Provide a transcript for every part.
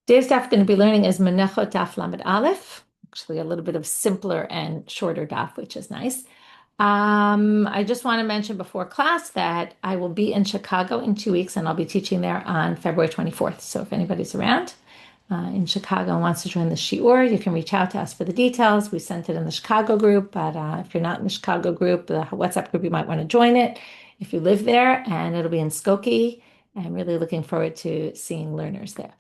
Today's daf going to be learning is Menachot daf lamed aleph, actually a little bit of simpler and shorter daf, which is nice. I just want to mention before class that I will be in Chicago in 2 weeks, and I'll be teaching there on February 24th. So if anybody's around in Chicago and wants to join the Shiur, you can reach out to us for the details. We sent it in the Chicago group, but if you're not in the Chicago group, the WhatsApp group, you might want to join it if you live there, and it'll be in Skokie. I'm really looking forward to seeing learners there.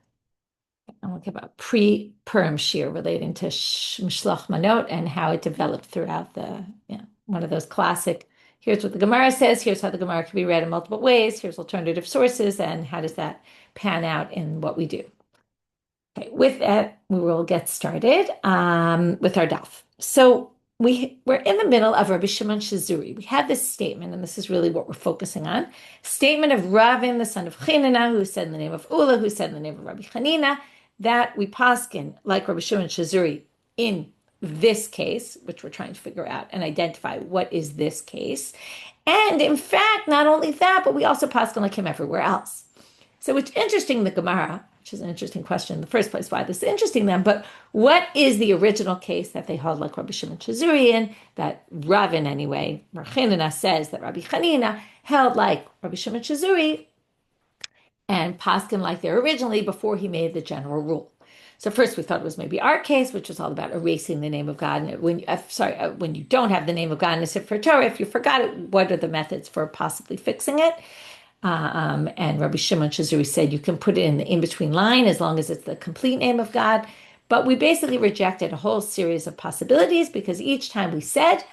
I'm looking about pre-Purim shiur relating to Mishloach Manot and how it developed throughout one of those classic, here's what the Gemara says, here's how the Gemara can be read in multiple ways, here's alternative sources, and how does that pan out in what we do. Okay, with that, we will get started with our daf. So we're in the middle of Rabbi Shimon Shezuri. We have this statement, and this is really what we're focusing on. Statement of Ravin, the son of Chinina, who said in the name of Ulla, who said in the name of Rabbi Chanina, that we paskin, like Rabbi Shimon Shezuri, in this case, which we're trying to figure out and identify what is this case. And in fact, not only that, but we also paskin like him everywhere else. So it's interesting, the Gemara, which is an interesting question in the first place, why this is interesting then, but what is the original case that they hold like Rabbi Shimon Shezuri in, that Ravin anyway, Chinina says that Rabbi Chanina held like Rabbi Shimon Shezuri and paskin like there originally before he made the general rule. So first we thought it was maybe our case, which was all about erasing the name of God. And when you don't have the name of God in a Sefer Torah, if you forgot it, what are the methods for possibly fixing it? And Rabbi Shimon Shezuri said you can put it in the in-between line as long as it's the complete name of God. But we basically rejected a whole series of possibilities because each time we said,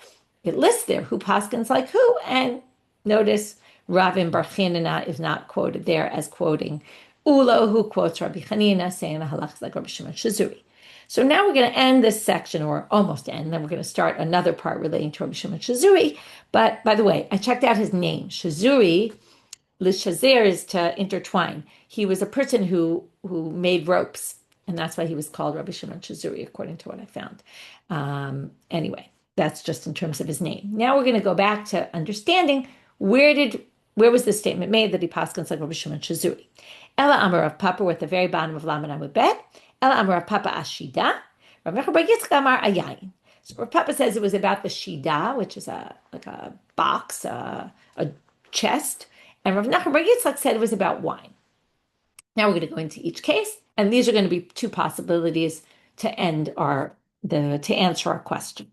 it lists there who paskins like who. And notice Ravin Bar Chanina is not quoted there as quoting Ulla, who quotes Rabbi Chanina, saying the halakha is like Rabbi Shimon Shezuri. So now we're going to end this section, or almost end, and then we're going to start another part relating to Rabbi Shimon Shezuri. But by the way, I checked out his name. Shezuri, Lishazer is to intertwine. He was a person who made ropes, and that's why he was called Rabbi Shimon Shezuri, according to what I found. Anyway, that's just in terms of his name. Now we're going to go back to understanding where was this statement made that he paskins like Rabbi Shimon Shezuri. Ela Amar Rav Papa, we're at the very bottom of Lamed Amud Bet. Ela Amar Rav Papa Ashida. Rav Yitzchak Amar Ayayin. So Rav Papa says it was about the shida, which is like a box, a chest. And Rav Yitzchak said it was about wine. Now we're going to go into each case, and these are going to be two possibilities to answer our question.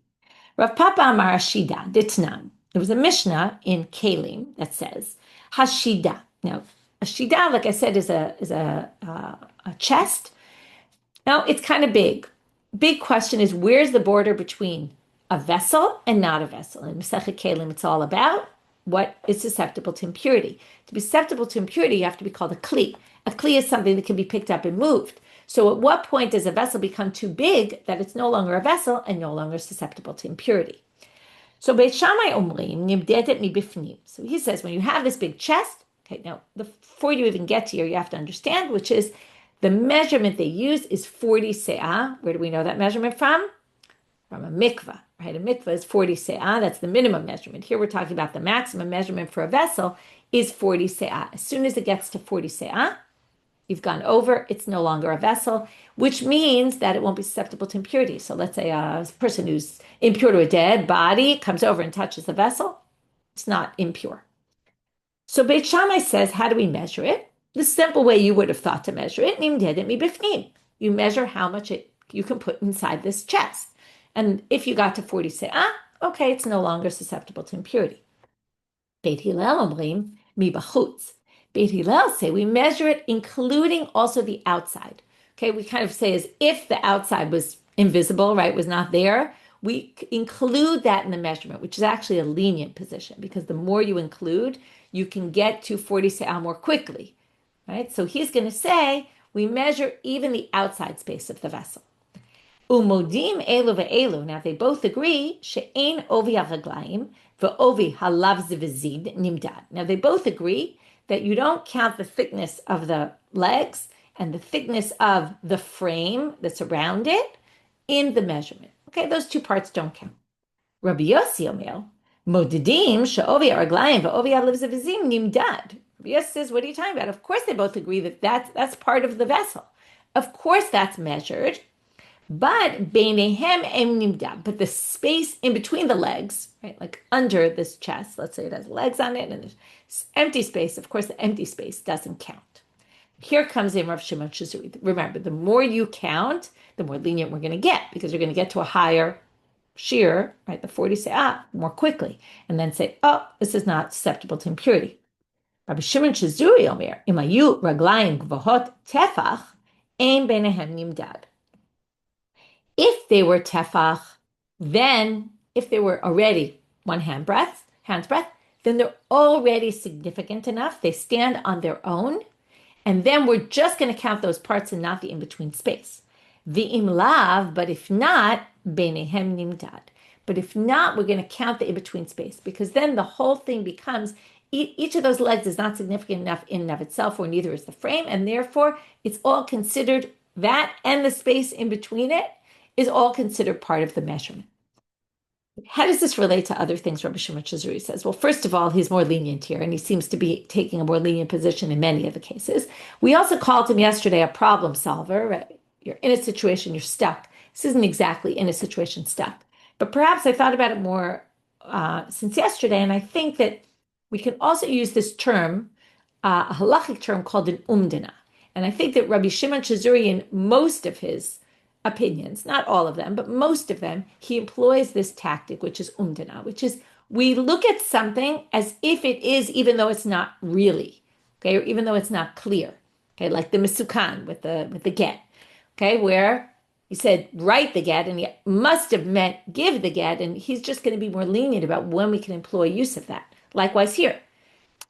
Rav Papa Amar Ashida Ditnan. There was a Mishnah in Kalim that says Hashida. Now, a shida, like I said, is a chest. Now it's kind of big. Big question is, where's the border between a vessel and not a vessel? In Masechet Kalim, it's all about what is susceptible to impurity. To be susceptible to impurity, you have to be called a kli. A kli is something that can be picked up and moved. So at what point does a vessel become too big that it's no longer a vessel and no longer susceptible to impurity? So Beit Shammai omrim nimdedet mibifnim. So he says when you have this big chest, okay, now before you even get to here, you have to understand, which is the measurement they use is 40 se'ah. Where do we know that measurement from? From a mikvah, right? A mikvah is 40 se'ah. That's the minimum measurement. Here we're talking about the maximum measurement for a vessel is 40 se'ah. As soon as it gets to 40 se'ah, you've gone over, it's no longer a vessel, which means that it won't be susceptible to impurity. So let's say a person who's impure to a dead body comes over and touches the vessel, it's not impure. So Beit Shammai says, how do we measure it? The simple way you would have thought to measure it, you measure how much you can put inside this chest. And if you got to 40 se'ah, okay, it's no longer susceptible to impurity. Beit Hillel omrim mi bachutz. Beit Hillel say we measure it including also the outside. Okay, we kind of say as if the outside was invisible, right, was not there. We include that in the measurement, which is actually a lenient position because the more you include, you can get to 40 se'ah more quickly, right? So he's going to say we measure even the outside space of the vessel. Umodim elu ve'elu. Now they both agree she'ein ovi ha'raglayim ve'ovi halav zivizid nimdad. Now they both agree that you don't count the thickness of the legs and the thickness of the frame that's around it in the measurement. Okay, those two parts don't count. Rabbi Yossi Omer, Modidim she'ovi ha'raglayim ve'ovi halav zivizid nimdad. Rabbi Yossi says, what are you talking about? Of course they both agree that that's part of the vessel. Of course, that's measured, but beinehem em nimdad. But the space in between the legs, right, like under this chest, let's say it has legs on it and there's empty space. Of course, the empty space doesn't count. Here comes in Rav Shimon Shezuri. Remember, the more you count, the more lenient we're going to get, because you're going to get to a higher shiur, right? The 40 say, more quickly, and then say, oh, this is not susceptible to impurity. Rabbi Shimon Shezuri Omer, imayu raglayim gvohot tefach, ein benehem nimdad. If they were tefach, then if they were already one hand's breadth, then they're already significant enough. They stand on their own. And then we're just going to count those parts and not the in-between space. V'im lav, but if not, benehem nimdad. But if not, we're going to count the in-between space, because then the whole thing becomes, each of those legs is not significant enough in and of itself, or neither is the frame, and therefore it's all considered, that and the space in between it is all considered part of the measurement. How does this relate to other things Rabbi Shimon Shezuri says? Well, first of all, he's more lenient here, and he seems to be taking a more lenient position in many of the cases. We also called him yesterday a problem solver. Right? You're in a situation, you're stuck. This isn't exactly in a situation stuck. But perhaps I thought about it more since yesterday, and I think that we can also use this term, a halachic term called an umdana. And I think that Rabbi Shimon Shezuri, in most of his opinions, not all of them, but most of them, he employs this tactic, which is umdana, which is we look at something as if it is, even though it's not really, okay, or even though it's not clear, okay, like the misukan with the get, okay, where he said write the get, and he must have meant give the get, and he's just going to be more lenient about when we can employ use of that. Likewise here.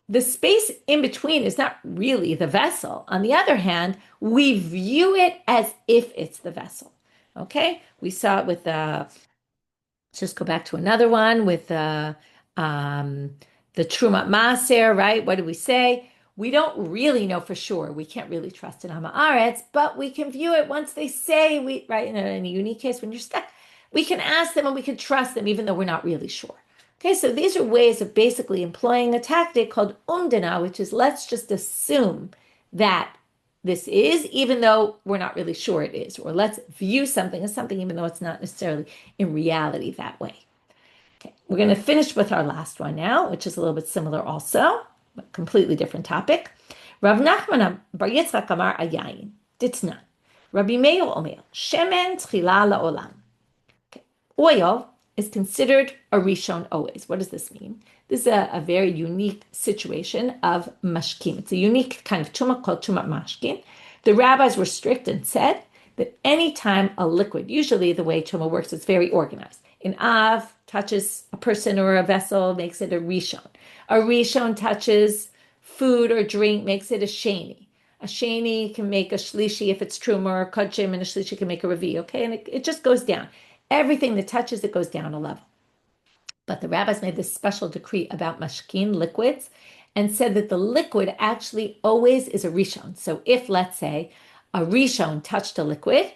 The space in between is not really the vessel. On the other hand, we view it as if it's the vessel. Okay? We saw it with let's just go back to another one with the Trumat Maser, right? What did we say? We don't really know for sure. We can't really trust in Ha'aretz, but we can view it once they say, right? In a unique case, when you're stuck, we can ask them and we can trust them even though we're not really sure. Okay, so these are ways of basically employing a tactic called umdana, which is let's just assume that this is, even though we're not really sure it is, or let's view something as something, even though it's not necessarily in reality that way. Okay, we're going to finish with our last one now, which is a little bit similar also, but completely different topic. Rav Nachman bar Yitzchak amar ayayin, ditna. Rabbi Meir omer, shemen tchila la'olam. Okay, oil is considered a rishon always. What does this mean? This is a very unique situation of mashkin. It's a unique kind of tumah called tumah mashkin. The rabbis were strict and said that anytime a liquid, usually the way tumah works, it's very organized. An av touches a person or a vessel, makes it a rishon. A rishon touches food or drink, makes it a sheni. A sheni can make a shlishi if it's truma or kodshim, and a shlishi can make a revi, okay? And it just goes down. Everything that touches it goes down a level. But the rabbis made this special decree about mashkin, liquids, and said that the liquid actually always is a rishon. So if, let's say, a rishon touched a liquid,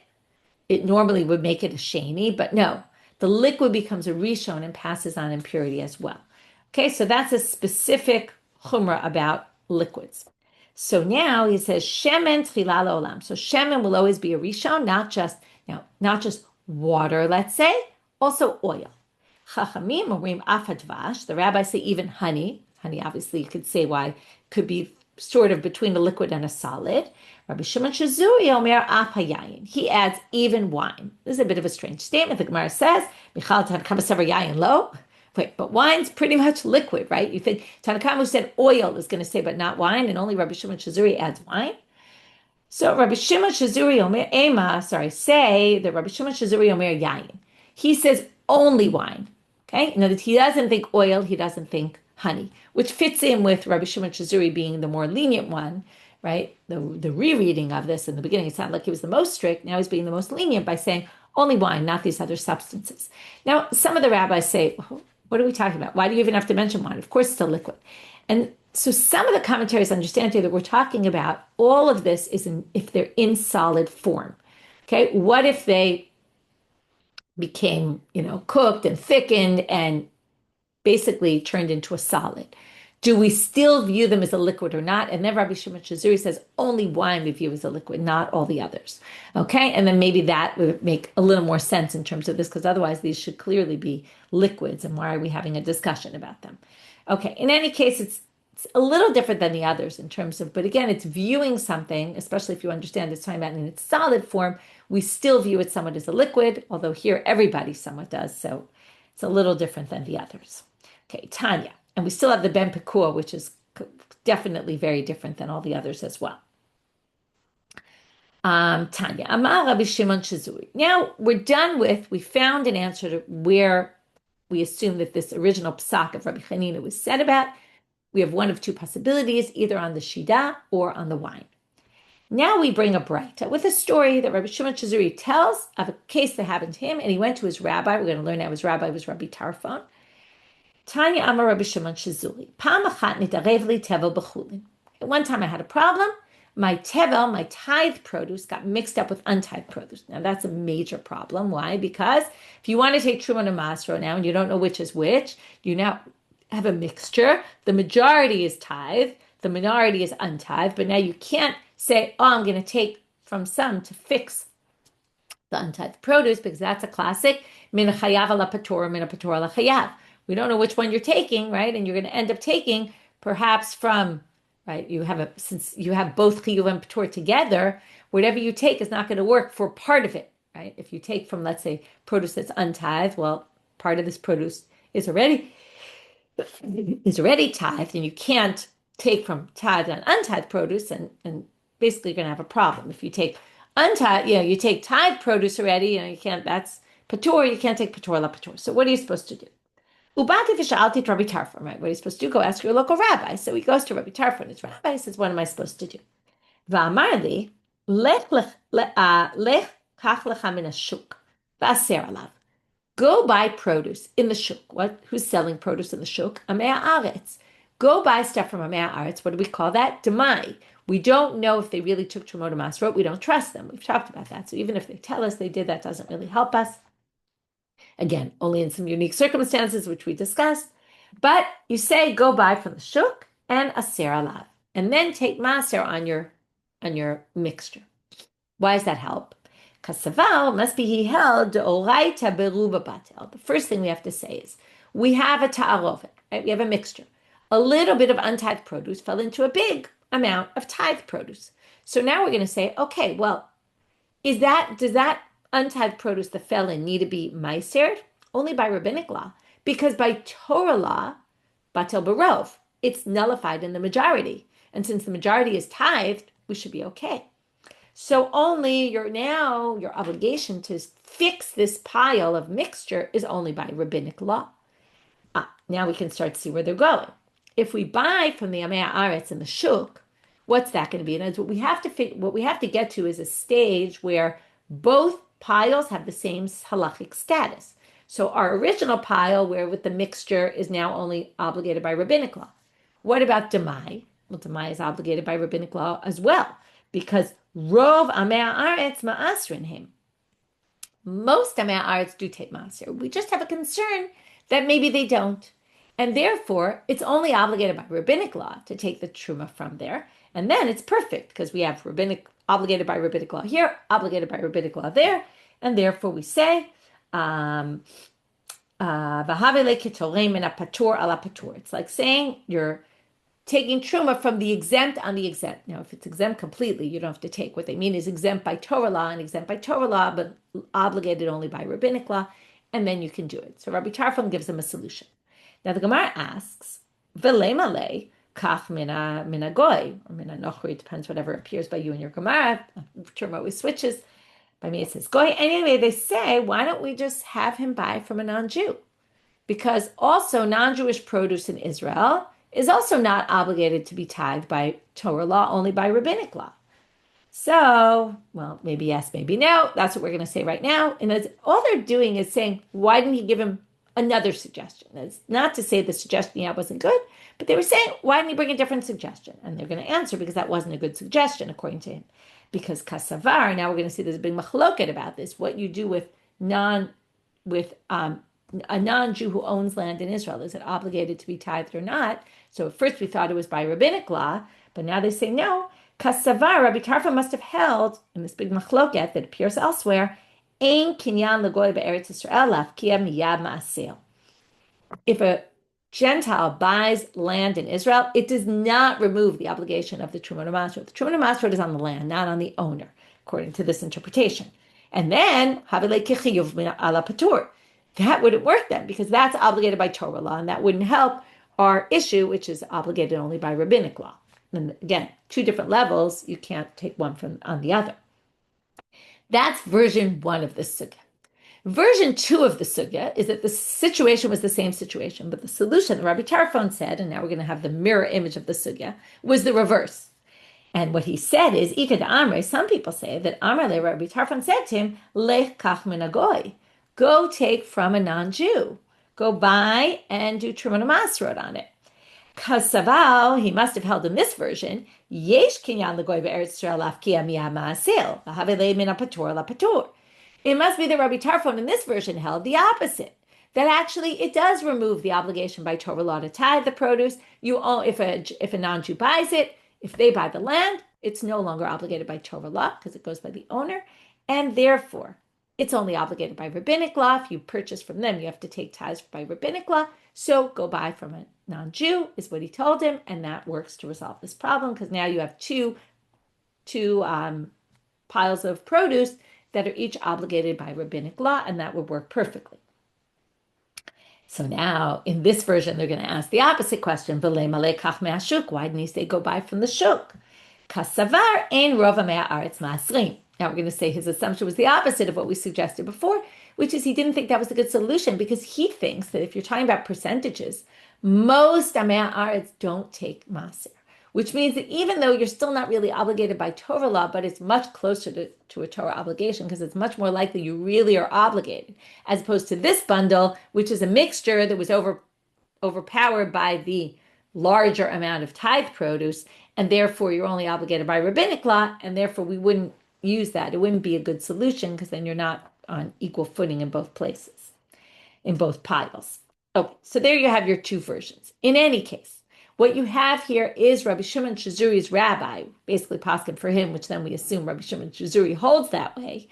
it normally would make it a sheni, but no, the liquid becomes a rishon and passes on impurity as well. Okay, so that's a specific chumrah about liquids. So now he says shemen tchila la'olam. So shemen will always be a rishon, not just water, let's say, also oil. Chachamim omrim af hadvash. The rabbis say even honey. Honey, obviously, you could say why could be sort of between a liquid and a solid. Rabbi Shimon Shezuri omer af hayayin. He adds even wine. This is a bit of a strange statement. The Gemara says, "Michal tanakama yayin lo." Wait, but wine's pretty much liquid, right? You think Tanakama said oil is going to say, but not wine, and only Rabbi Shimon Shezuri adds wine. So Rabbi Shimon Shezuri Omer say that Rabbi Shimon Shezuri Omer yayin. He says only wine. Okay, in other words, he doesn't think oil, he doesn't think honey, which fits in with Rabbi Shimon Shezuri being the more lenient one, right? The rereading of this in the beginning, it sounded like he was the most strict. Now he's being the most lenient by saying only wine, not these other substances. Now, some of the rabbis say, what are we talking about? Why do you even have to mention wine? Of course, it's a liquid. And so some of the commentaries understand here that we're talking about all of this is if they're in solid form. Okay, what if they became, cooked and thickened and basically turned into a solid? Do we still view them as a liquid or not? And then Rabbi Shimon Shezuri says only wine we view as a liquid, not all the others. Okay, and then maybe that would make a little more sense in terms of this, because otherwise these should clearly be liquids, and why are we having a discussion about them? Okay, in any case, it's a little different than the others in terms of, but again, it's viewing something, especially if you understand it's talking about in its solid form, we still view it somewhat as a liquid, although here everybody somewhat does, so it's a little different than the others. Okay, Tanya. And we still have the Ben Pekua, which is definitely very different than all the others as well. Tanya, Amar Rabbi Shimon Shezuri. Now we're done with, we found an answer to where we assume that this original psak of Rabbi Chanina was said about. We have one of two possibilities, either on the shida or on the wine. Now we bring a braita with a story that Rabbi Shimon Shezuri tells of a case that happened to him, and he went to his rabbi. We're going to learn now his rabbi was Rabbi Tarfon. Tanya Amar Rabbi Shimon Shezuri. Pam achat nitarev li tevel b'chulin. One time I had a problem. My tevel, my tithe produce, got mixed up with untithed produce. Now that's a major problem. Why? Because if you want to take truma and masro now and you don't know which is which, you now have a mixture. The majority is tithe, the minority is untithed, but now you can't say, oh, I'm going to take from some to fix the untithed produce, because that's a classic min chayav ala patur, min patur ala chayav. We don't know which one you're taking, right? And you're going to end up taking perhaps from, right? Since you have both chiyuv and patur together, whatever you take is not going to work for part of it, right? If you take from, let's say, produce that's untithed, well, part of this produce is already tithed, and you can't take from tithed and untithed produce, and basically you're going to have a problem. If you take untithed, you take tithed produce already, you can't, that's patur, you can't take patur la patur. So what are you supposed to do? Ubati v'sha'alti Rabbi Tarfon, right? What are you supposed to do? Go ask your local rabbi. So he goes to Rabbi Tarfon. His rabbi says, what am I supposed to do? V'amar li, lech kach lecha min hashuk, v'aser alav. Go buy produce in the shuk. Who's selling produce in the shuk? Amei haaretz. Go buy stuff from Amei haaretz. What do we call that? Demai. We don't know if they really took Trumot Masrot. We don't trust them. We've talked about that. So even if they tell us they did, that doesn't really help us. Again, only in some unique circumstances, which we discussed. But you say, go buy from the shuk and aser alav, and then take maser on your mixture. Why does that help? Kasaval must be he held deoraita beruba batel. The first thing we have to say is we have a ta'arovet, right? We have a mixture. A little bit of untithed produce fell into a big amount of tithed produce. So now we're going to say, okay, well, does that untithed produce that fell in need to be meisered? Only by rabbinic law, because by Torah law, batel barov, it's nullified in the majority. And since the majority is tithed, we should be okay. So only your obligation to fix this pile of mixture is only by rabbinic law. Now we can start to see where they're going. If we buy from the Amei Haaretz and the shuk, what's that going to be? And what we have to get to is a stage where both piles have the same halachic status. So our original pile, where with the mixture, is now only obligated by rabbinic law. What about demai? Well, demai is obligated by rabbinic law as well, because rov Amei Haaretz ma'asrin him. Most Amei Haaretz do take maaser. We just have a concern that maybe they don't. And therefore, it's only obligated by rabbinic law to take the truma from there. And then it's perfect, because we have obligated by rabbinic law here, obligated by rabbinic law there. And therefore we say, it's like saying you're taking truma from the exempt on the exempt. Now, if it's exempt completely, you don't have to take. What they mean is exempt by Torah law and exempt by Torah law, but obligated only by rabbinic law, and then you can do it. So Rabbi Tarfon gives them a solution. Now the Gemara asks, "V'lemale kach mina goy or mina nochri." It depends whatever appears by you in your Gemara. Term always switches. By me it says goy. Anyway, they say, why don't we just have him buy from a non-Jew? Because also non-Jewish produce in Israel is also not obligated to be tithed by Torah law, only by rabbinic law. So, well, maybe yes, maybe no. That's what we're going to say right now. And all they're doing is saying, why didn't he give him another suggestion? That's not to say the suggestion wasn't good, but they were saying, why didn't he bring a different suggestion? And they're going to answer, because that wasn't a good suggestion, according to him. Because kasavar, now we're going to see there's a big machloket about this, what you do with a non-Jew who owns land in Israel, is it obligated to be tithed or not? So at first we thought it was by rabbinic law, but now they say no. Kasavar, Rabbi Tarfon must have held in this big machloket that appears elsewhere, Ein kinyan legoy be'eretz Yisrael lafkia miyad ma'asil. If a Gentile buys land in Israel, it does not remove the obligation of the Trumah Masrot. The Trumah Masrot is on the land, not on the owner, according to this interpretation. And then, that wouldn't work then, because that's obligated by Torah law, and that wouldn't help our issue, which is obligated only by rabbinic law. And again, two different levels, you can't take one from on the other. That's version 1 of the sugya. Version 2 of the sugya is that the situation was the same situation, but the solution that Rabbi Tarfon said, and now we're going to have the mirror image of the sugya, was the reverse. And what he said is, Ikad Amre, some people say that Amre, Rabbi Tarfon said to him, Lech kach min hagoy, go take from a non-Jew, go buy and do Trumah Masrot on it. Kasaval, he must have held in this version, Yesh kinyan legoy be'eretz Yisrael lafkia miyad ma'asil, lahavelei min hapatur lapatur. It must be that Rabbi Tarfon in this version held the opposite, that actually it does remove the obligation by Torah law to tithe the produce. You own, if a non-Jew buys it, if they buy the land, it's no longer obligated by Torah law because it goes by the owner, and therefore it's only obligated by rabbinic law. If you purchase from them, you have to take tithes by rabbinic law. So go buy from a non-Jew is what he told him, and that works to resolve this problem because now you have two piles of produce that are each obligated by rabbinic law, and that would work perfectly. So now, in this version, they're going to ask the opposite question, why didn't he say go buy from the shuk? Kasavar ein rova me'aretz ma'asrim. Now we're going to say his assumption was the opposite of what we suggested before, which is he didn't think that was a good solution because he thinks that if you're talking about percentages, most amei haaretz don't take maser, which means that even though you're still not really obligated by Torah law, but it's much closer to a Torah obligation because it's much more likely you really are obligated, as opposed to this bundle, which is a mixture that was overpowered by the larger amount of tithe produce, and therefore you're only obligated by rabbinic law, and therefore we wouldn't use that. It wouldn't be a good solution because then you're not on equal footing in both places, in both piles. Okay, so there you have your two versions. In any case, what you have here is Rabbi Shimon Shezuri's rabbi, basically paskin for him, which then we assume Rabbi Shimon Shezuri holds that way,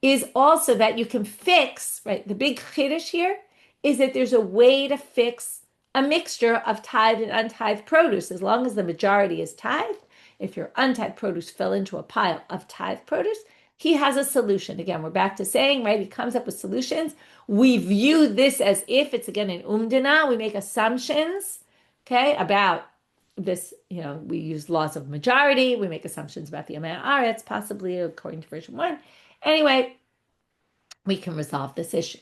is also that you can fix, right? The big chiddush here is that there's a way to fix a mixture of tithed and untithed produce, as long as the majority is tithed. If your untithed produce fell into a pile of tithed produce, he has a solution. Again, we're back to saying, right, he comes up with solutions. We view this as if it's, again, an umdana. We make assumptions, okay, about this, we use laws of majority. We make assumptions about the amei haaretz, possibly, according to version 1. Anyway, we can resolve this issue.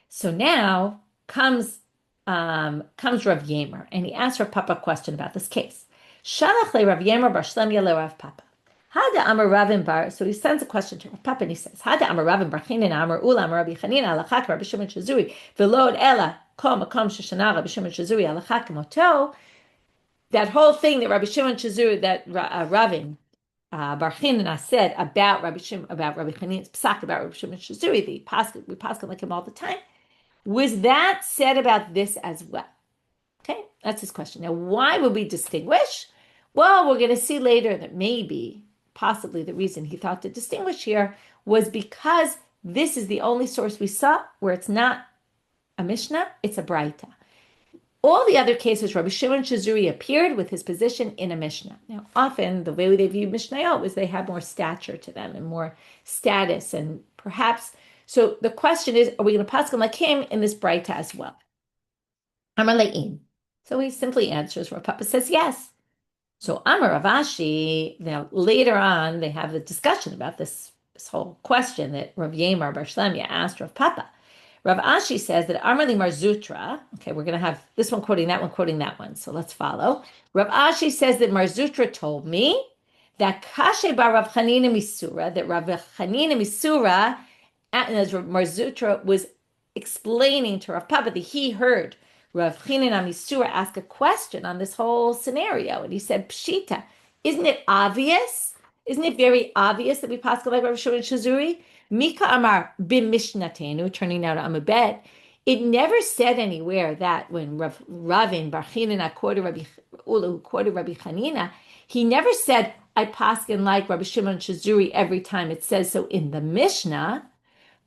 So now comes Rav Yemar, and he asked Rav Papa a question about this case. Shalach le Rav Yemar bar Shelamya le Rav Papa. Hada amar Ravin bar. So he sends a question to Rav Papa, and he says, Hada amar Ravin bar Chinina amar Ulla amar Rabbi Chanina halakha Rabbi Shimon Shezuri v'lo ela kol makom sheshana Rabbi Shimon Shezuri halakha k'moto. That whole thing that Rabbi Shimon Shezuri, that Ravin bar Chanina said about Rabbi Chanina's psak about Rabbi Shimon Shezuri, we paskin like him all the time. Was that said about this as well? Okay, that's his question. Now, why would we distinguish? Well, we're going to see later that possibly the reason he thought to distinguish here was because this is the only source we saw where it's not a Mishnah, it's a Braita. All the other cases, Rabbi Shimon Shezuri appeared with his position in a Mishnah. Now, often the way they view Mishnayot was they had more stature to them and more status, and perhaps. So the question is, are we going to paskin like him in this Braita as well? Amar le'in. So he simply answers. Rav Papa says yes. So Amar Rav Ashi. Now later on, they have a discussion about this whole question that Rav Yemar bar Shelamya asked Rav Papa. Rav Ashi says that Amar li Mar Zutra. Okay, we're going to have this one quoting that one. So let's follow. Rav Ashi says that Mar Zutra told me that Kashe bar Rav Chanina Misura, that Rav Chanina Misura, as Mar Zutra was explaining to Rav Papa that he heard Rav Chanina Misura ask a question on this whole scenario, and he said, Pshita, isn't it obvious? Isn't it very obvious that we paskin like Rav Shimon Shezuri? Mika Amar b'mishnatenu, turning now to Amabet, It never said anywhere that when Ravin, Bar Chanina quoted Rabbi Ulla, who quoted Rabbi Chanina, he never said, I paskin like Rabbi Shimon Shezuri every time it says so in the Mishnah.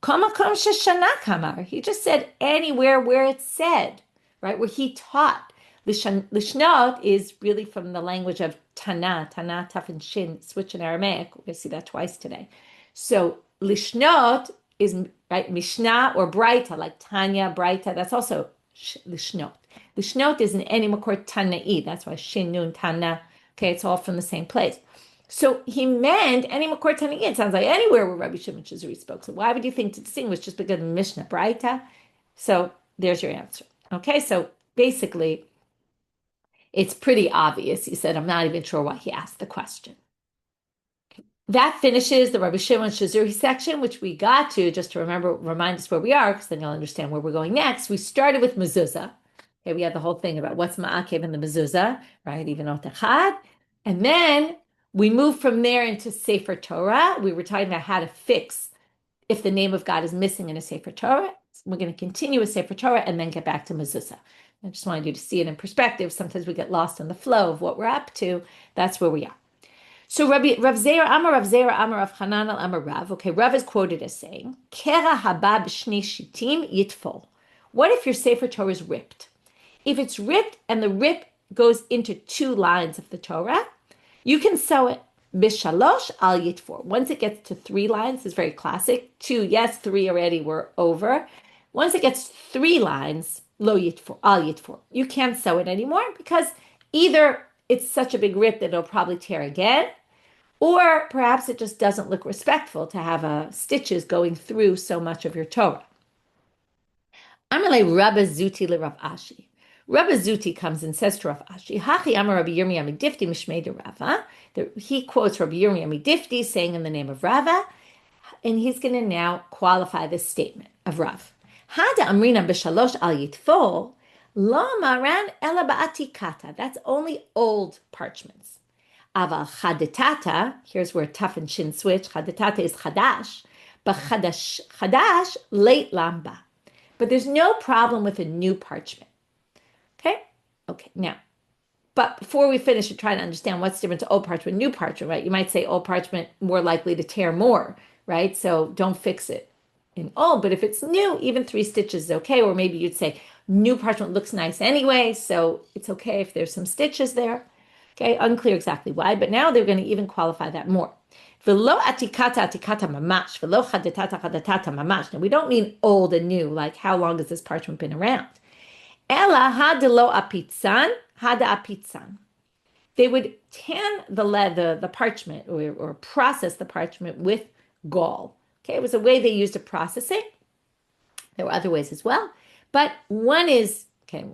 Kamakom sheshana kamar. He just said anywhere where it said, right, where he taught. Lishnot is really from the language of Tana, Taf and Shin, switch in Aramaic. We're going to see that twice today. So Lishnot is right, Mishnah or Braita, like Tanya, Braita. That's also Lishnot. Lishnot is an any makor Tana'i. That's why Shin, Nun, Tana. Okay, it's all from the same place. So he meant any makor Tana'i. It sounds like anywhere where Rabbi Shimon Shezuri spoke. So why would you think to distinguish just because of Mishnah, Braita? So there's your answer. Okay, so basically, it's pretty obvious. He said, I'm not even sure why he asked the question. That finishes the Rabbi Shimon Shezuri section, which we got to, just to remind us where we are, because then you'll understand where we're going next. We started with mezuzah. Okay, we had the whole thing about what's ma'akev in the mezuzah, right? Even untithed. And then we moved from there into Sefer Torah. We were talking about how to fix if the name of God is missing in a Sefer Torah. We're going to continue with Sefer Torah and then get back to mezuzah. I just wanted you to see it in perspective. Sometimes we get lost in the flow of what we're up to. That's where we are. So Rav Zera Amar Rav Hanan al Amar Rav. Okay, Rav is quoted as saying, Kera haba b'shnei shitim yitfol. What if your Sefer Torah is ripped? If it's ripped and the rip goes into 2 lines of the Torah, you can sew it. B'shalosh al yitfor. Once it gets to 3 lines, it's very classic. 2, yes, 3 already were over. Once it gets 3 lines, lo yitfor, al yitfor. You can't sew it anymore because either it's such a big rip that it'll probably tear again, or perhaps it just doesn't look respectful to have stitches going through so much of your Torah. Amalei Rabbi Zuti le Rav Ashi. Rabbi Zuti comes and says to Rav Ashi, Hachi Amar Rabbi Yirmiyah Midifti Mishmei de Rava. He quotes Rabbi Yirmiyah Midifti saying in the name of Rava, and he's going to now qualify this statement of Rav. Hada Amrina b'shalosh al yitfol. Lo maran ela ba'atikata. That's only old parchments. Aval chadetata, here's where taf and shin switch. Chadetata is chadash, but chadash late lamba. But there's no problem with a new parchment. Okay, now, but before we finish, we're trying to understand what's different to old parchment, new parchment, right? You might say old parchment more likely to tear more, right? So don't fix it in old, but if it's new, even 3 stitches is okay. Or maybe you'd say new parchment looks nice anyway, so it's okay if there's some stitches there. Okay, unclear exactly why, but now they're going to even qualify that more. V'lo atikata mamash, v'lo chadetata mamash. Now we don't mean old and new, like how long has this parchment been around? Ela hadelo apitzan, hada apitzan. They would tan the parchment or process the parchment with gall. Okay, it was a way they used to process it. There were other ways as well, but one is, okay,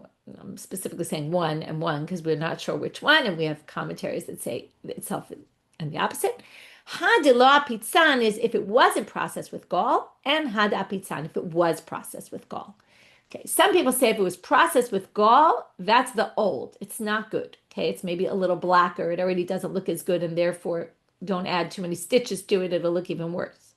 I'm specifically saying one and one because we're not sure which one, and we have commentaries that say itself and the opposite. Hadelo apitzan is if it wasn't processed with gall, and hada apitzan if it was processed with gall. Okay, some people say if it was processed with gall, that's the old. It's not good. Okay, it's maybe a little blacker. It already doesn't look as good, and therefore don't add too many stitches to it. It'll look even worse.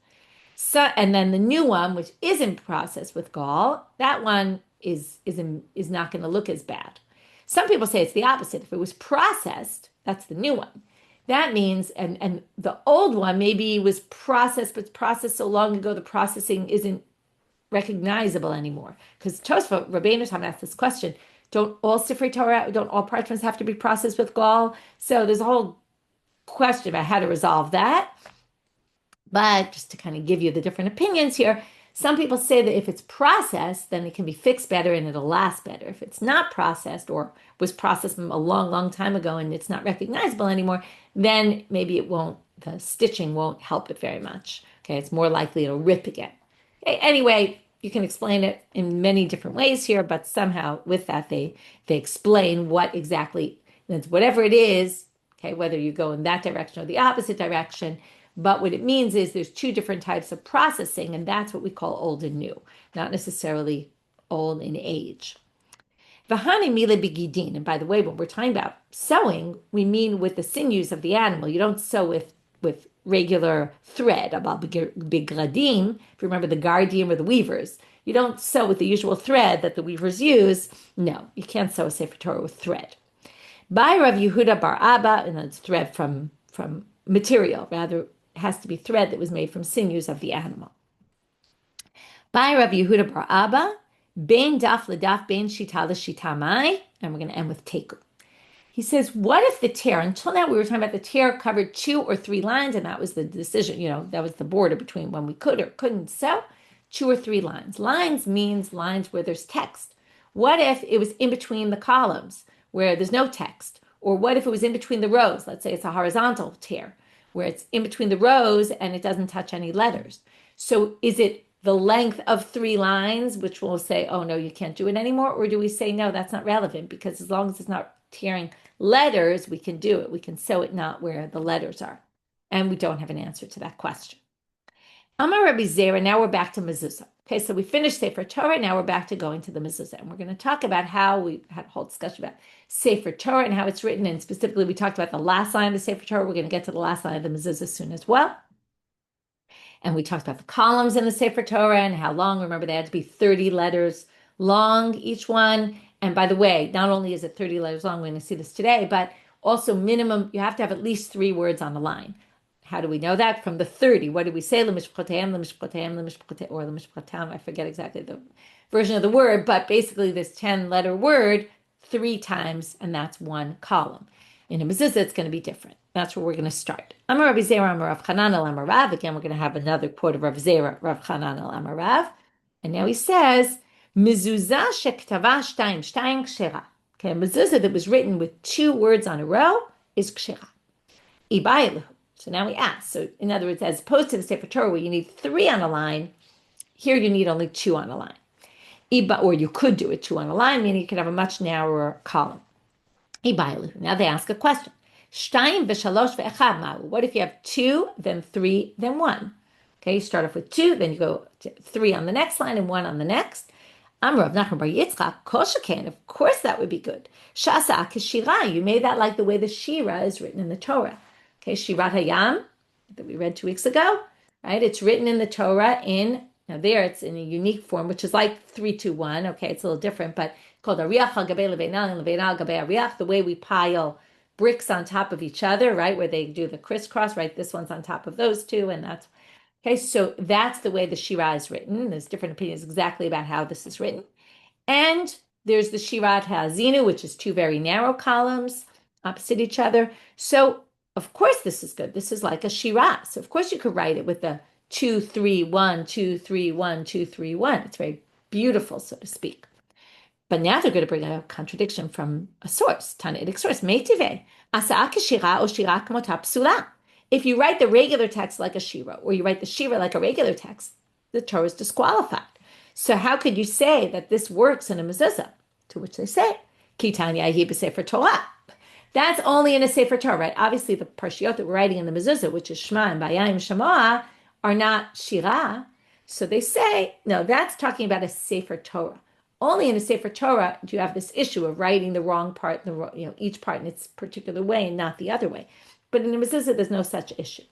So, and then the new one, which isn't processed with gall, that one is not going to look as bad. Some people say it's the opposite. If it was processed, that's the new one. That means, and the old one maybe was processed, but it's processed so long ago the processing isn't recognizable anymore. Because Tosfot, Rabbanit asked this question: don't all Sifrei Torah, don't all parchments have to be processed with gall? So there's a whole question about how to resolve that. But just to kind of give you the different opinions here, some people say that if it's processed, then it can be fixed better and it'll last better. If it's not processed or was processed a long, long time ago and it's not recognizable anymore, then maybe the stitching won't help it very much. Okay, it's more likely it'll rip again. Okay, anyway, you can explain it in many different ways here, but somehow with that they explain what exactly, whatever it is, okay, whether you go in that direction or the opposite direction. But what it means is there's 2 different types of processing, and that's what we call old and new, not necessarily old in age. V'hani mile begidin, and by the way, when we're talking about sewing, we mean with the sinews of the animal. You don't sew with with regular thread, about begradim. If you remember the gardim or the weavers, you don't sew with the usual thread that the weavers use. No, you can't sew a Sefer Torah with thread. By Rav Yehuda bar Abba, and it's thread from material, rather it has to be thread that was made from sinews of the animal. By Rav Yehuda bar Abba, bein daf ledaf, bein shita l'shita mai, and we're going to end with teku. He says, what if the tear, until now we were talking about the tear covered 2 or 3 lines, and that was the decision, that was the border between when we could or couldn't sew, 2 or 3 lines. Lines means lines where there's text. What if it was in between the columns where there's no text? Or what if it was in between the rows? Let's say it's a horizontal tear where it's in between the rows and it doesn't touch any letters. So is it the length of 3 lines, which will say, oh no, you can't do it anymore? Or do we say, no, that's not relevant, because as long as it's not tearing letters, we can do it. We can sew it not where the letters are. And we don't have an answer to that question. Amar Rabbi Zera, now we're back to mezuzah. Okay, so we finished Sefer Torah, now we're back to going to the mezuzah. And we're going to talk about how we had a whole discussion about Sefer Torah and how it's written. And specifically, we talked about the last line of the Sefer Torah. We're going to get to the last line of the mezuzah soon as well. And we talked about the columns in the Sefer Torah and how long. Remember, they had to be 30 letters long, each one. And by the way, not only is it 30 letters long, we're going to see this today, but also minimum, you have to have at least 3 words on the line. How do we know that? From the 30. What did we say? L'mishpateim, or l'mishpatam. I forget exactly the version of the word, but basically this 10-letter word 3 times, and that's 1 column. In a mezuzah, it's going to be different. That's where we're going to start. Amar Rabbi Zera, Amar Rav Chanina, Amar Rav. Again, we're going to have another quote of Rav Zera, Rav Chanina, Amar Rav. And now he says, mezuzah shektava shtayim kshera. Okay, a mezuzah that was written with 2 words on a row is kshera. Ibayelu. So now we ask. So in other words, as opposed to the Sefer Torah where you need 3 on a line, here you need only 2 on a line. Or you could do it 2 on a line, meaning you could have a much narrower column. Now they ask a question. What if you have 2, then 3, then 1? Okay, you start off with 2, then you go to 3 on the next line and 1 on the next. Rav Nachman bar Yitzchak, koshaken, of course that would be good. Shasa k'shira, you made that like the way the Shira is written in the Torah. Okay, Shirat Hayam, that we read 2 weeks ago, right? It's written in the Torah now there it's in a unique form, which is like 3-2-1. Okay, it's a little different, but called Ariach al-Gabei Levenal and Levenal al-Gabei Ariach, the way we pile bricks on top of each other, right? Where they do the crisscross, right? This one's on top of those 2, and that's, okay, so that's the way the Shira is written. There's different opinions exactly about how this is written. And there's the Shirat HaZinu, which is 2 very narrow columns opposite each other. So of course this is good. This is like a Shira. So of course you could write it with the 2-3-1, 2-3-1, 2-3-1. It's very beautiful, so to speak. But now they're going to bring a contradiction from a source, Tanaitic source. Meitive, asa k'shira o shira k'mota psula. If you write the regular text like a shira, or you write the shira like a regular text, the Torah is disqualified. So how could you say that this works in a mezuzah? To which they say, Ki tanya hi b'sefer Torah. That's only in a Sefer Torah, right? Obviously, the parshiot that we're writing in the mezuzah, which is Shema and Bayayim Shemoah, are not Shira. So they say, no, that's talking about a Sefer Torah. Only in a Sefer Torah do you have this issue of writing the wrong part, each part in its particular way and not the other way. But in a mezuzah, there's no such issue.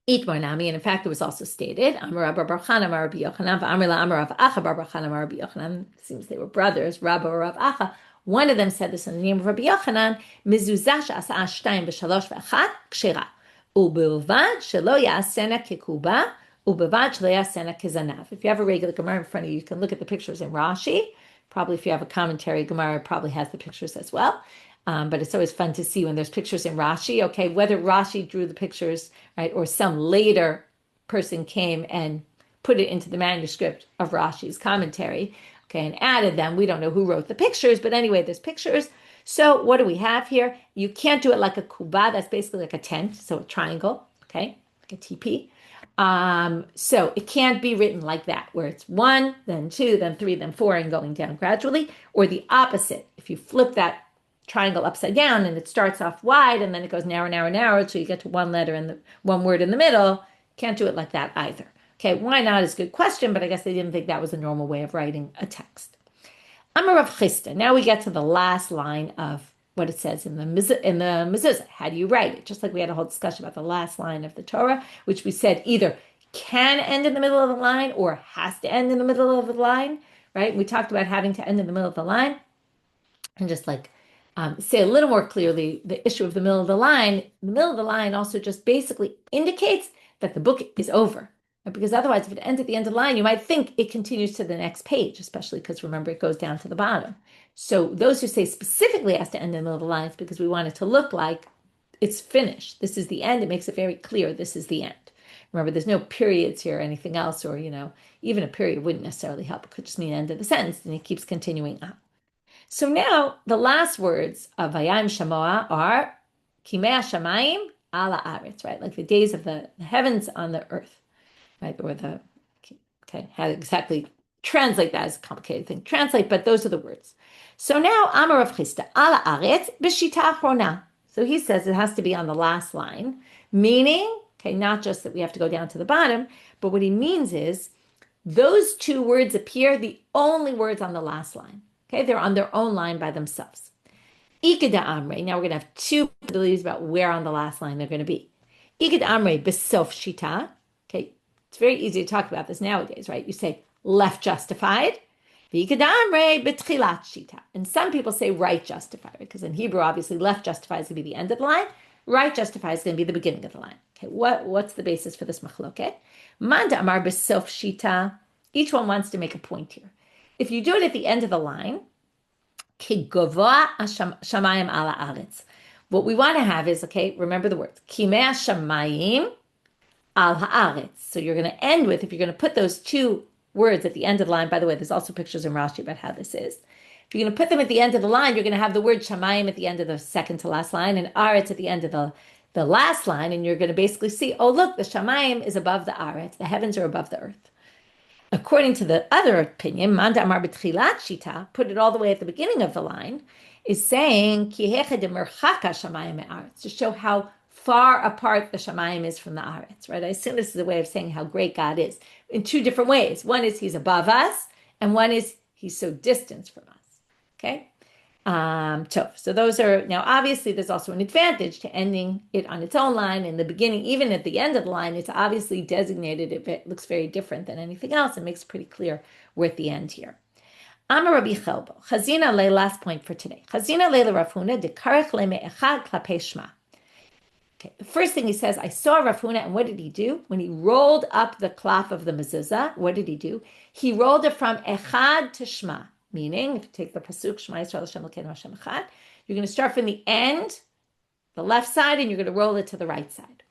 Itmar nami, and in fact, it was also stated, Amar Bar Bar Chana, Amar Rabbi Yochanan, Amar La Amar Rav Acha Bar Bar Chana, Amar Rabbi Yochanan. Seems they were brothers, Rabba or Rav Acha. One of them said this in the name of Rabbi Yochanan, mezuzah she'asa 2 ו3 ו1 kshera, u'bilvad shelo ya'asena kekuba, u'bilvad shelo ya'asena kezanav. If you have a regular Gemara in front of you, you can look at the pictures in Rashi. Probably if you have a commentary, Gemara probably has the pictures as well. But it's always fun to see when there's pictures in Rashi. Okay, whether Rashi drew the pictures, right, or some later person came and put it into the manuscript of Rashi's commentary, okay, and added them. We don't know who wrote the pictures, but anyway, there's pictures. So what do we have here? You can't do it like a kuba. That's basically like a tent, so a triangle, okay, like a teepee. So it can't be written like that, where it's 1, then 2, then 3, then 4, and going down gradually, or the opposite. If you flip that triangle upside down and it starts off wide and then it goes narrow, narrow, narrow, so you get to 1 letter and 1 word in the middle, can't do it like that either. Okay, why not is a good question, but I guess they didn't think that was a normal way of writing a text. Amar Rav Chisda. Now we get to the last line of what it says in the mezuzah. How do you write it? Just like we had a whole discussion about the last line of the Torah, which we said either can end in the middle of the line or has to end in the middle of the line, right? We talked about having to end in the middle of the line, and just like say a little more clearly the issue of the middle of the line. The middle of the line also just basically indicates that the book is over. Because otherwise, if it ends at the end of the line, you might think it continues to the next page, especially because remember, it goes down to the bottom. So those who say specifically it has to end in the middle of the line, it's because we want it to look like it's finished. This is the end. It makes it very clear this is the end. Remember, there's no periods here or anything else, or, even a period wouldn't necessarily help. It could just mean end of the sentence, and it keeps continuing on. So now the last words of Vayayim Shamoa are Kimei Shamayim ala Aretz, right? Like the days of the heavens on the earth. Right, or how to exactly translate that is a complicated thing to translate, but those are the words. So now, Amar Rav Chisda, ala aretz b'shita achrona. So he says it has to be on the last line, meaning, not just that we have to go down to the bottom, but what he means is those two words appear the only words on the last line. They're on their own line by themselves. Ikeda Amre. Now we're going to have two possibilities about where on the last line they're going to be. Ikeda Amre b'sof shita. It's very easy to talk about this nowadays, right? You say left justified, and some people say right justified, because in Hebrew, obviously, left justified is going to be the end of the line, right justified is going to be the beginning of the line. What's the basis for this machloket? Manda amar b'sof shita. Each one wants to make a point here. If you do it at the end of the line, ki gavoa shamayim ala aretz. What we want to have is, remember the words, kimei shamayim al haaretz. So you're going to end with, if you're going to put those two words at the end of the line, by the way, there's also pictures in Rashi about how this is. If you're going to put them at the end of the line, you're going to have the word shamayim at the end of the second to last line and aretz at the end of the last line. And you're going to basically see, oh, look, the shamayim is above the aretz. The heavens are above the earth. According to the other opinion, Manda Amar B'tchilat Shita, put it all the way at the beginning of the line, is saying, Ki hecha de merchaka shamayim me'aretz, to show how far apart the shamayim is from the aretz, right? I assume this is a way of saying how great God is in two different ways. One is he's above us, and one is he's so distant from us, So those are, now obviously there's also an advantage to ending it on its own line in the beginning. Even at the end of the line, it's obviously designated if it looks very different than anything else. It makes it pretty clear we're at the end here. Amar Rabbi Chelbo, Chazina le, last point for today. Chazina le Rav Huna de karech le me'echad klapei shma. The first thing he says, I saw Rav Huna, and what did he do? When he rolled up the cloth of the mezuzah, what did he do? He rolled it from echad to shma, meaning, if you take the pasuk, Shema Yisrael Hashem Elokeinu Hashem Echad, you're going to start from the end, the left side, and you're going to roll it to the right side.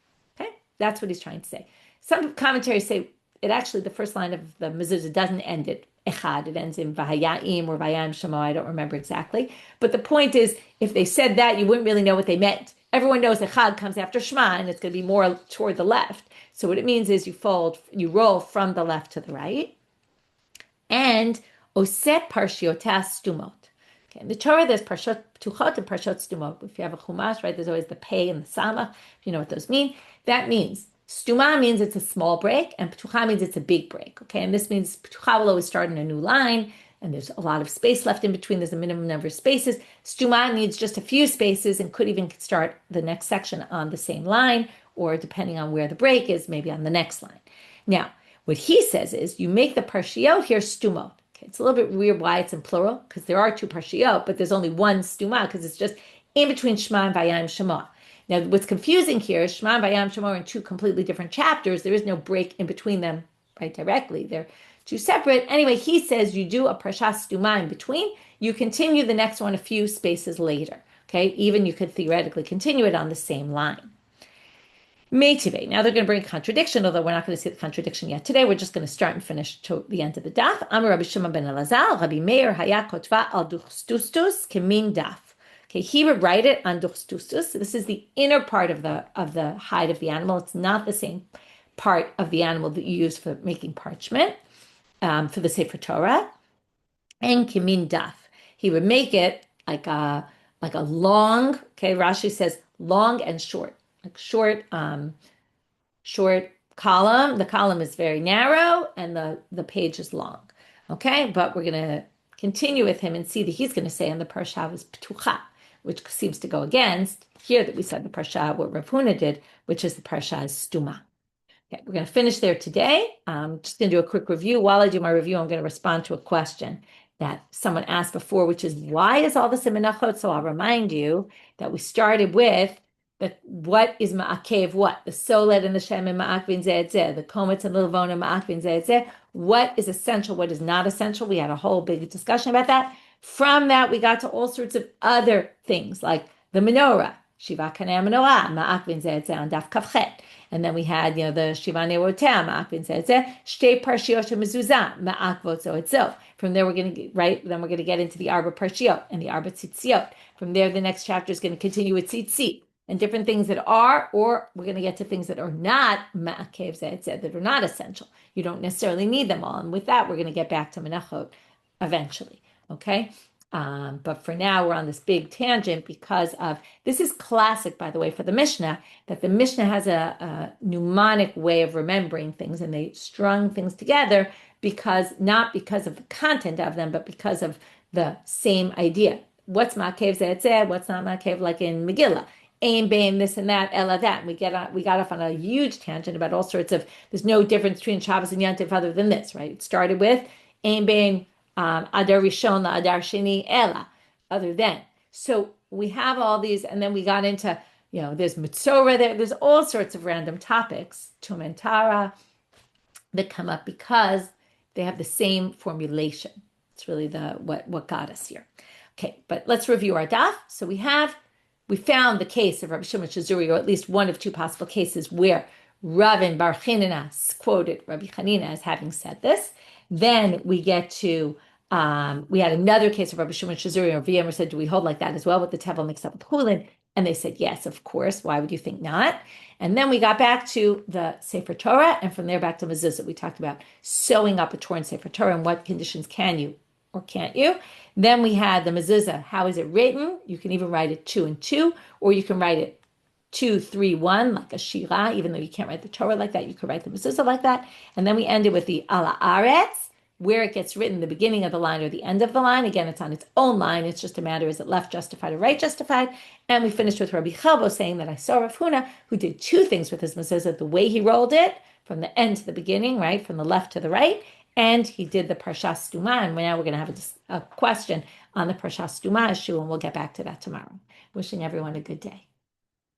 That's what he's trying to say. Some commentaries say it actually, the first line of the mezuzah doesn't end at echad, it ends in v'hayaim or v'hayim shemo, I don't remember exactly. But the point is, if they said that, you wouldn't really know what they meant. Everyone knows echad comes after shema, and it's going to be more toward the left. So what it means is you roll from the left to the right, and oset parshiotas stumot. In the Torah, there's parshot ptuchot and parshot stumot. If you have a chumash, right, there's always the pei and the samach. If you know what those mean, that means stuma means it's a small break, and ptucha means it's a big break. And this means ptucha will always start in a new line, and there's a lot of space left in between. There's a minimum number of spaces. Stuma needs just a few spaces and could even start the next section on the same line, or depending on where the break is, maybe on the next line. Now, what he says is you make the parshiot here stumot. It's a little bit weird why it's in plural, because there are two parshiot, but there's only one stuma, because it's just in between Shema and Vayayim Shema. Now, what's confusing here is Shema and Vayayim Shema are in two completely different chapters. There is no break in between them, right, directly. They're two separate. Anyway, he says you do a parsha stuma in between. You continue the next one a few spaces later, Even you could theoretically continue it on the same line. Meitive. Now they're going to bring a contradiction, although we're not going to see the contradiction yet today. We're just going to start and finish to the end of the daf. Amar Rabbi Shimon ben Elazar, Rabbi Meir haya kotva al duchstustus kemin daf. He would write it on duchstustus. This is the inner part of the hide of the animal. It's not the same part of the animal that you use for making parchment, for the Sefer Torah. And kemin daf. He would make it like a long. Rashi says long and short. Short column. The column is very narrow and the page is long. But we're going to continue with him and see that he's going to say on the parsha was ptucha, which seems to go against here that we said the parsha, what Rav Huna did, which is the parsha stuma. Okay, we're going to finish there today. I'm just going to do a quick review. While I do my review, I'm going to respond to a question that someone asked before, which is, why is all this in Menachot? So I'll remind you that we started with what is ma'akev what? The soled and the shem and ma'akvin zeh zeh, the kometz and the levon and ma'akvin zeh zeh. What is essential? What is not essential? We had a whole big discussion about that. From that, we got to all sorts of other things like the menorah, shiva kanei menorah, ma'akvin zeh zeh on daf kavchet. And then we had, the Shiva Nerotea, Ma'akvin Zeh, Shtei Parshiot Mezuzah, Ma'akvot Zo Etzo. From there, we're going to then we're going to get into the Arba Parshiot and the Arba Tzitziot. From there, the next chapter is going to continue with Tzitzit and different things that are, or we're going to get to things that are not Ma'akev Zeh, that are not essential. You don't necessarily need them all. And with that, we're going to get back to Menachot eventually. Okay? But for now, we're on this big tangent because of, this is classic, by the way, for the Mishnah, that the Mishnah has a mnemonic way of remembering things, and they strung things together not because of the content of them, but because of the same idea. What's ma'akev zeh, what's not ma'akev, like in Megillah. Ain, bain, this and that, ella that. And we got off on a huge tangent about all sorts of, there's no difference between Shabbos and Yom Tov other than this, right? It started with ain, bain, Adar Rishon la Adar Sheni Ela, other than. So we have all these, and then we got into, there's Mitzorah there's all sorts of random topics, Tum and Tara, that come up because they have the same formulation. It's really what got us here. Okay, but let's review our daf. So we found the case of Rabbi Shimon Shezuri, or at least one of two possible cases where Ravin Bar Chanina quoted Rabbi Chanina as having said this. Then we get to, we had another case of Rabbi Shimon Shezuri, or Rav Yemar said, do we hold like that as well with the tevel mixed up with chulin? And they said, yes, of course. Why would you think not? And then we got back to the Sefer Torah, and from there back to mezuzah. We talked about sewing up a torn Sefer Torah and what conditions can you or can't you. Then we had the mezuzah. How is it written? You can even write it 2 and 2, or you can write it 2, 3, 1, like a shira. Even though you can't write the Torah like that, you could write the mezuzah like that. And then we ended with the ala aretz, where it gets written, the beginning of the line or the end of the line. Again, it's on its own line. It's just a matter, is it left justified or right justified? And we finished with Rabbi Chelbo saying that I saw Rav Huna, who did 2 things with his mezuzah, the way he rolled it, from the end to the beginning, right, from the left to the right, and he did the parsha stuma. And now we're going to have a question on the parsha stuma issue, and we'll get back to that tomorrow. Wishing everyone a good day.